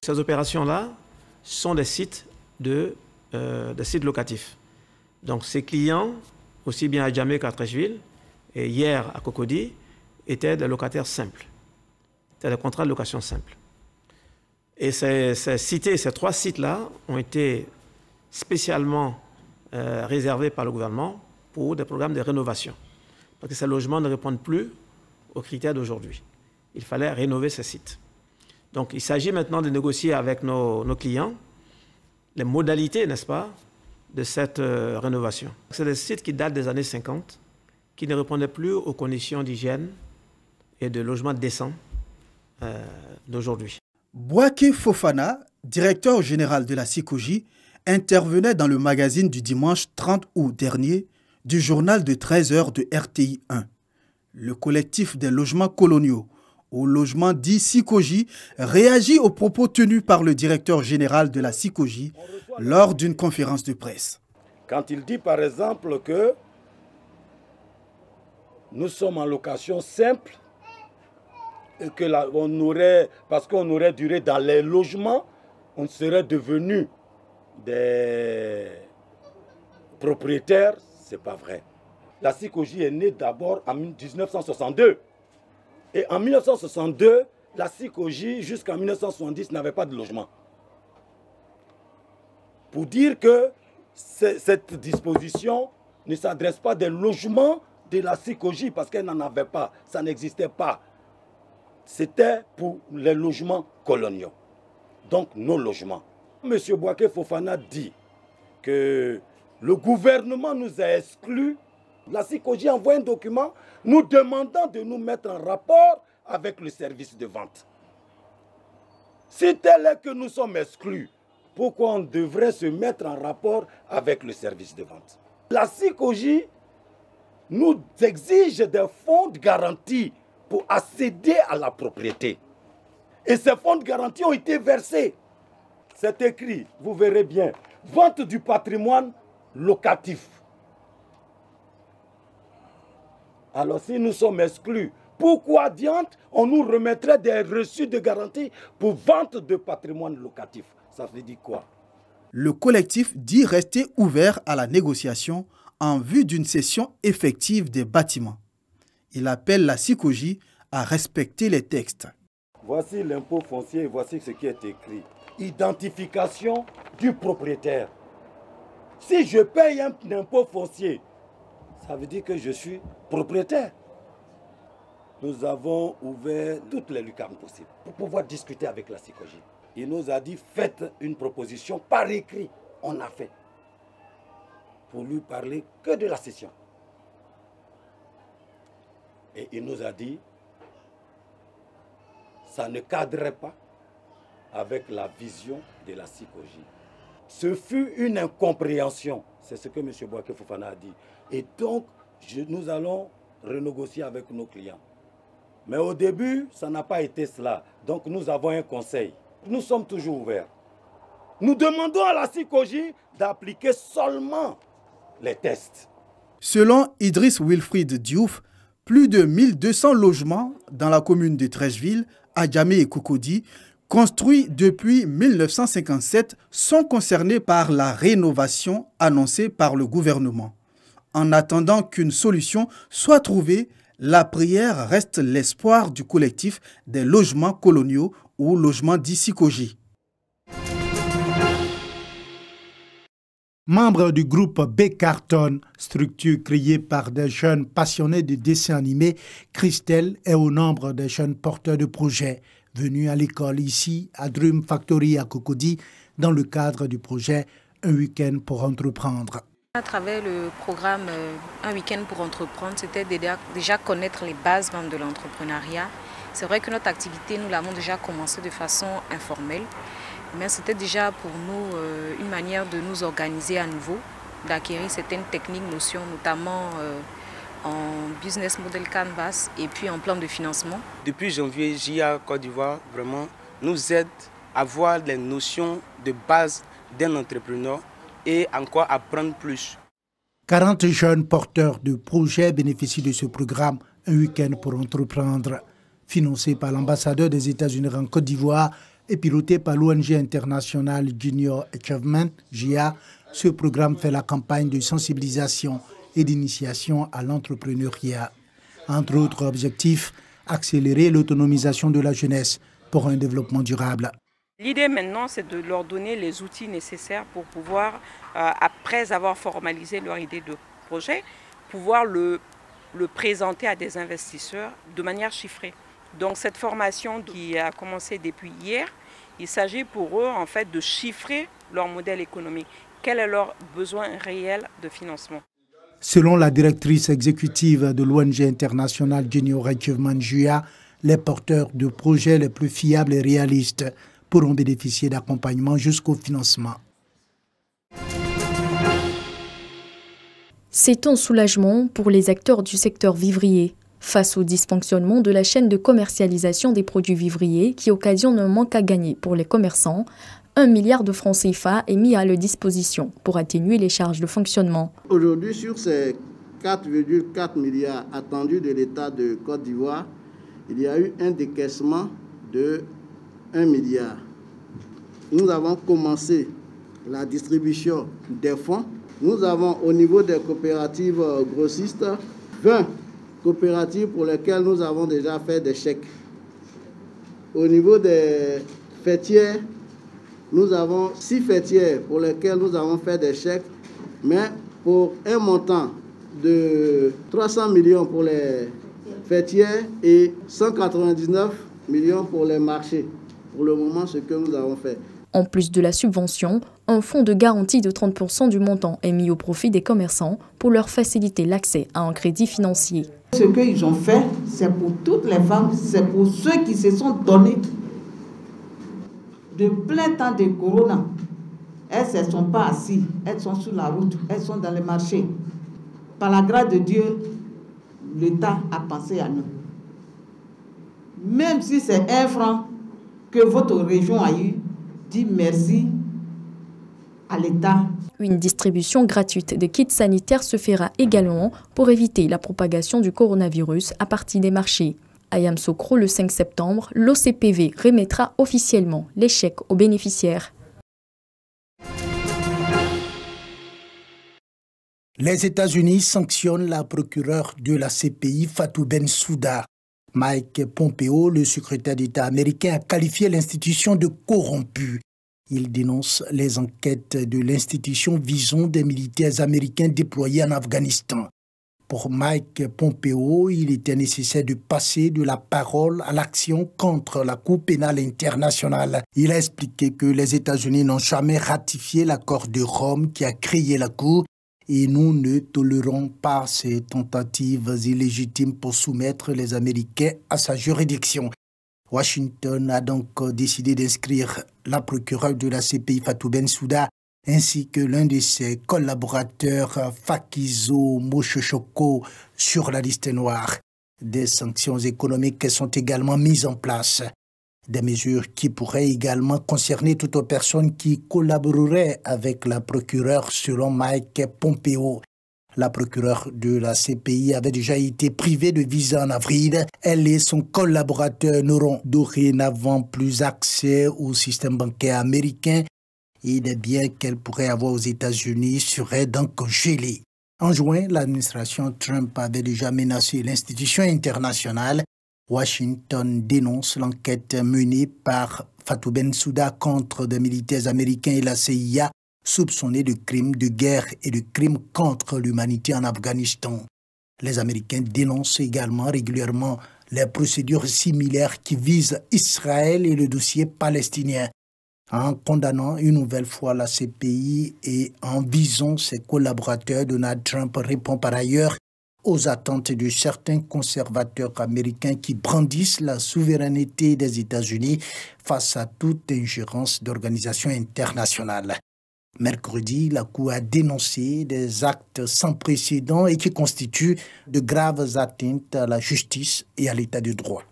Ces opérations-là sont des sites locatifs. Donc ces clients, aussi bien à Djamé qu'à Treichville, et hier à Cocody, étaient des locataires simples. C'était des contrats de location simples. Et ces trois sites-là ont été spécialement réservés par le gouvernement pour des programmes de rénovation. Parce que ces logements ne répondent plus aux critères d'aujourd'hui. Il fallait rénover ces sites. Donc il s'agit maintenant de négocier avec nos clients les modalités, n'est-ce pas, de cette rénovation. C'est des sites qui datent des années 50, qui ne répondaient plus aux conditions d'hygiène et de logement décent d'aujourd'hui. Bouaké Fofana, directeur général de la SICOGI, intervenait dans le magazine du dimanche 30 août dernier du journal de 13h de RTI 1. Le collectif des logements coloniaux au logement dit SICOGI réagit aux propos tenus par le directeur général de la SICOGI lors d'une conférence de presse. Quand il dit par exemple que nous sommes en location simple et que parce qu'on aurait duré dans les logements, on serait devenu des propriétaires, c'est pas vrai. La SICOGI est née d'abord en 1962. Et en 1962, la SICOGI, jusqu'en 1970, n'avait pas de logement. Pour dire que cette disposition ne s'adresse pas des logements de la SICOGI, parce qu'elle n'en avait pas, ça n'existait pas. C'était pour les logements coloniaux, donc nos logements. M. Bouaké Fofana dit que le gouvernement nous a exclus. La SICOGI envoie un document nous demandant de nous mettre en rapport avec le service de vente. Si tel est que nous sommes exclus, pourquoi on devrait se mettre en rapport avec le service de vente? La SICOGI nous exige des fonds de garantie pour accéder à la propriété. Et ces fonds de garantie ont été versés. C'est écrit, vous verrez bien, vente du patrimoine locatif. Alors si nous sommes exclus, pourquoi diante on nous remettrait des reçus de garantie pour vente de patrimoine locatif? Ça veut dire quoi? Le collectif dit rester ouvert à la négociation en vue d'une cession effective des bâtiments. Il appelle la SICOGI à respecter les textes. Voici l'impôt foncier, voici ce qui est écrit. Identification du propriétaire. Si je paye un impôt foncier, ça veut dire que je suis propriétaire. Nous avons ouvert toutes les lucarnes possibles pour pouvoir discuter avec la SICOGI. Il nous a dit, faites une proposition par écrit. On a fait. Pour lui parler que de la cession. Et il nous a dit, ça ne cadrait pas avec la vision de la SICOGI. Ce fut une incompréhension. C'est ce que M. Bouaké Fofana a dit. Et donc, nous allons renégocier avec nos clients. Mais au début, ça n'a pas été cela. Donc, nous avons un conseil. Nous sommes toujours ouverts. Nous demandons à la SICOGI d'appliquer seulement les tests. Selon Idriss Wilfried Diouf, plus de 1200 logements dans la commune de Treichville, à Djamé et Cocody, construits depuis 1957, sont concernés par la rénovation annoncée par le gouvernement. En attendant qu'une solution soit trouvée, la prière reste l'espoir du collectif des logements coloniaux ou logements dits SICOGI. Membre du groupe B-Carton, structure créée par des jeunes passionnés de dessins animés, Christelle est au nombre des jeunes porteurs de projets venus à l'école ici, à Drum Factory à Cocody, dans le cadre du projet Un week-end pour entreprendre. À travers le programme Un week-end pour entreprendre, c'était déjà connaître les bases même de l'entrepreneuriat. C'est vrai que notre activité, nous l'avons déjà commencé de façon informelle. Mais c'était déjà pour nous une manière de nous organiser à nouveau, d'acquérir certaines techniques, notions, notamment en business model canvas et puis en plan de financement. Depuis janvier, JA Côte d'Ivoire vraiment nous aide à avoir les notions de base d'un entrepreneur et encore apprendre plus. 40 jeunes porteurs de projets bénéficient de ce programme Un week-end pour entreprendre. Financé par l'ambassadeur des États-Unis en Côte d'Ivoire, et piloté par l'ONG internationale Junior Achievement, JIA. Ce programme fait la campagne de sensibilisation et d'initiation à l'entrepreneuriat. Entre autres objectifs, accélérer l'autonomisation de la jeunesse pour un développement durable. L'idée maintenant, c'est de leur donner les outils nécessaires pour pouvoir, après avoir formalisé leur idée de projet, pouvoir le présenter à des investisseurs de manière chiffrée. Donc cette formation qui a commencé depuis hier, il s'agit pour eux en fait de chiffrer leur modèle économique. Quel est leur besoin réel de financement? Selon la directrice exécutive de l'ONG internationale Junior Achievement JIA, les porteurs de projets les plus fiables et réalistes pourront bénéficier d'accompagnement jusqu'au financement. C'est un soulagement pour les acteurs du secteur vivrier. Face au dysfonctionnement de la chaîne de commercialisation des produits vivriers qui occasionne un manque à gagner pour les commerçants, 1 milliard de francs CFA est mis à leur disposition pour atténuer les charges de fonctionnement. Aujourd'hui, sur ces 4,4 milliards attendus de l'État de Côte d'Ivoire, il y a eu un décaissement de 1 milliard. Nous avons commencé la distribution des fonds. Nous avons au niveau des coopératives grossistes 20 coopératives pour lesquelles nous avons déjà fait des chèques. Au niveau des fêtières, nous avons 6 fêtières pour lesquelles nous avons fait des chèques, mais pour un montant de 300 millions pour les fêtières et 199 millions pour les marchés. Pour le moment, ce que nous avons fait. En plus de la subvention, un fonds de garantie de 30% du montant est mis au profit des commerçants pour leur faciliter l'accès à un crédit financier. Ce qu'ils ont fait, c'est pour toutes les femmes, c'est pour ceux qui se sont donnés de plein temps de corona. Elles ne sont pas assises, elles sont sur la route, elles sont dans les marchés. Par la grâce de Dieu, l'État a pensé à nous. Même si c'est 1 franc que votre région a eu, dis merci à l'État. Une distribution gratuite de kits sanitaires se fera également pour éviter la propagation du coronavirus à partir des marchés. À Yamoussoukro, le 5 septembre, l'OCPV remettra officiellement les chèques aux bénéficiaires. Les États-Unis sanctionnent la procureure de la CPI, Fatou Bensouda. Mike Pompeo, le secrétaire d'État américain, a qualifié l'institution de corrompue. Il dénonce les enquêtes de l'institution visant des militaires américains déployés en Afghanistan. Pour Mike Pompeo, il était nécessaire de passer de la parole à l'action contre la Cour pénale internationale. Il a expliqué que les États-Unis n'ont jamais ratifié l'accord de Rome qui a créé la Cour et nous ne tolérons pas ces tentatives illégitimes pour soumettre les Américains à sa juridiction. Washington a donc décidé d'inscrire la procureure de la CPI, Fatou Bensouda, ainsi que l'un de ses collaborateurs, Fakizo Mochochoko, sur la liste noire. Des sanctions économiques sont également mises en place. Des mesures qui pourraient également concerner toute personne qui collaborerait avec la procureure selon Mike Pompeo. La procureure de la CPI avait déjà été privée de visa en avril. Elle et son collaborateur n'auront dorénavant plus accès au système bancaire américain et les biens qu'elle pourrait avoir aux États-Unis seraient donc gelés. En juin, l'administration Trump avait déjà menacé l'institution internationale. Washington dénonce l'enquête menée par Fatou Bensouda contre des militaires américains et la CIA soupçonnés de crimes de guerre et de crimes contre l'humanité en Afghanistan. Les Américains dénoncent également régulièrement les procédures similaires qui visent Israël et le dossier palestinien. En condamnant une nouvelle fois la CPI et en visant ses collaborateurs, Donald Trump répond par ailleurs aux attentes de certains conservateurs américains qui brandissent la souveraineté des États-Unis face à toute ingérence d'organisations internationales. Mercredi, la Cour a dénoncé des actes sans précédent et qui constituent de graves atteintes à la justice et à l'état de droit.